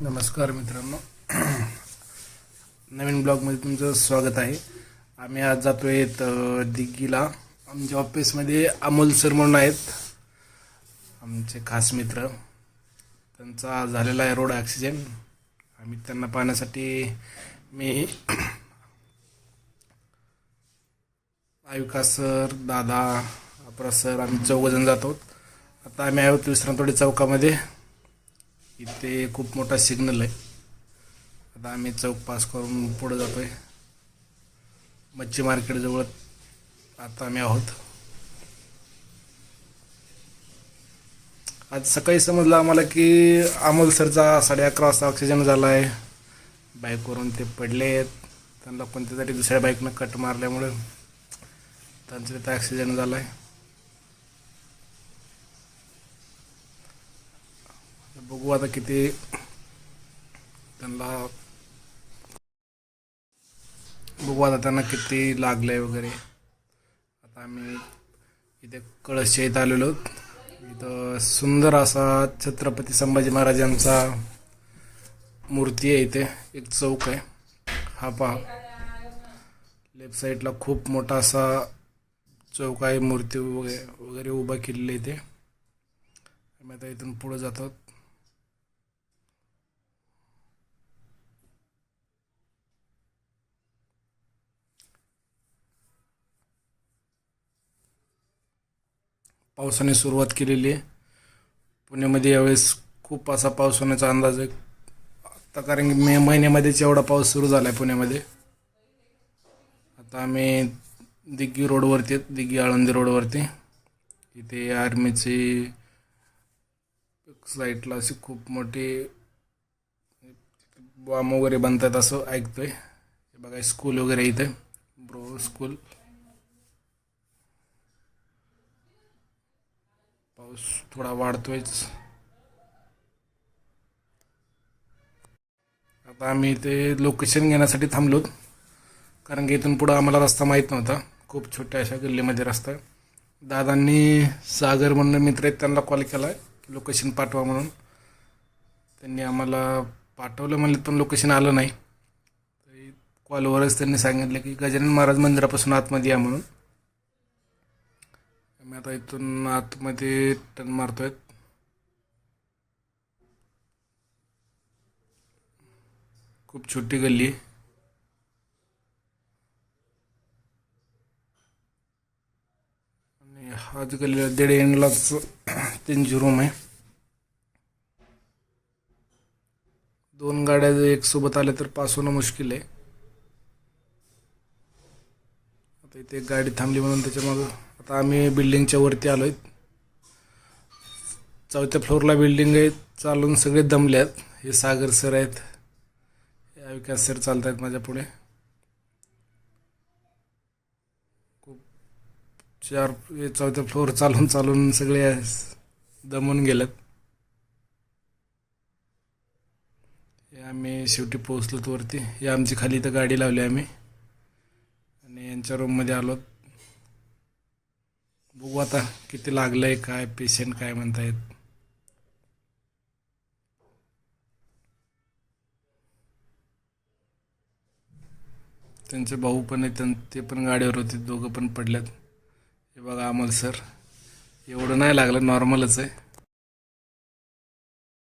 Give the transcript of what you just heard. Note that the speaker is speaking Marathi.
नमस्कार मित्रांनो, नवीन ब्लॉगमध्ये तुमचं स्वागत आहे. आम्ही आज जातो आहेत दिग्गीला. आमच्या ऑफिसमध्ये अमोल सर म्हणून आहेत, आमचे खास मित्र. त्यांचा झालेला आहे रोड ॲक्सिडेंट. आम्ही त्यांना पाहण्यासाठी मी, आयुका सर, दादा, अपरा सर, आम्ही चौघजण जातो. आता आम्ही आहोत विश्रांतवाडी चौकामध्ये. इथे खूप मोठा सिग्नल आहे. आता आम्ही चौक पास करून पुढे जातोय. मच्छी मार्केटजवळ आता आम्ही आहोत. आज सकाळी समजलं आम्हाला की अमोल सरचा 11:30 वाजता ॲक्सिडेंट झाला आहे. बाईकवरून ते पडले आहेत. त्यांना कोणत्या तरी दुसऱ्या बाईकनं कट मारल्यामुळे त्यांचा तिथं ॲक्सिडेंट झाला आहे. बघू आता किती त्यांना किती लागलं आहे वगैरे. आता आम्ही इथे कळसच्या इथं आलेलो आहोत. इथं सुंदर असा छत्रपती संभाजी महाराजांचा मूर्ती आहे. इथे एक चौक आहे. हा पहा, लेफ्ट साईडला खूप मोठा असा चौक आहे. मूर्ती वगैरे उभा केलेली आहे. इथे आम्ही आता इथून पुढे जातो. पावसाने सुरुवात केलेली आहे. पुण्यामध्ये यावेळेस खूप असा पाऊस होण्याचा अंदाज आहे आता, कारण की मे महिन्यामध्येच एवढा पाऊस सुरू झाला आहे पुण्यामध्ये. आता आम्ही दिग्गी रोडवरती आहेत, दिग्गी आळंदी रोडवरती. इथे आर्मीची साईडला अशी खूप मोठी बॉम्ब वगैरे बनतात असं ऐकतोय. हे बघा, स्कूल वगैरे इथे, ब्रो स्कूल. पाऊस थोडा वाढतोयच. आता आम्ही इथे लोकेशन घेण्यासाठी थांबलो, कारण की इथून पुढं आम्हाला रस्ता माहीत नव्हता. खूप छोट्या अशा गल्लीमध्ये रस्ता. दादांनी सागर म्हणून मित्र आहेत, त्यांना कॉल केला आहे लोकेशन पाठवा म्हणून. त्यांनी आम्हाला पाठवलं म्हणलं, पण लोकेशन आलं नाही. कॉलवरच त्यांनी सांगितलं की गजानन महाराज मंदिरापासून आतमध्ये या म्हणून. आम्ही आता इथून आतमध्ये टर्न मारतोय. खूप छोटी गल्ली आहे. आणि हाच गल्लीला डेड एंडलाच त्यांची रूम आहे. 2 गाड्या एक सोबत आल्या तर पास होणं मुश्किल आहे. आता इथे एक गाडी थांबली म्हणून त्याच्यामागं आता आम्ही बिल्डिंगच्या वरती आलो आहेत. 4थ्या फ्लोअरला बिल्डिंग आहे. चालून सगळे दमले आहेत. हे सागर सर आहेत, हे विकास सर चालत आहेत माझ्या पुढे. खूप 4थ्या फ्लोअर चालून चालून सगळे दमून गेलेत. हे आम्ही शेवटी पोहोचलोत वरती. हे आमची खाली इथं गाडी लावली आम्ही आणि यांच्या रूममध्ये आलो. बघू आता किती लागलंय, काय पेशंट काय म्हणतायत. त्यांचे भाऊ पण आहेत, ते पण गाडीवर होते. दोघं पण पडल्यात. हे बघा अमोल सर, एवढं नाही लागलं, नॉर्मलच आहे.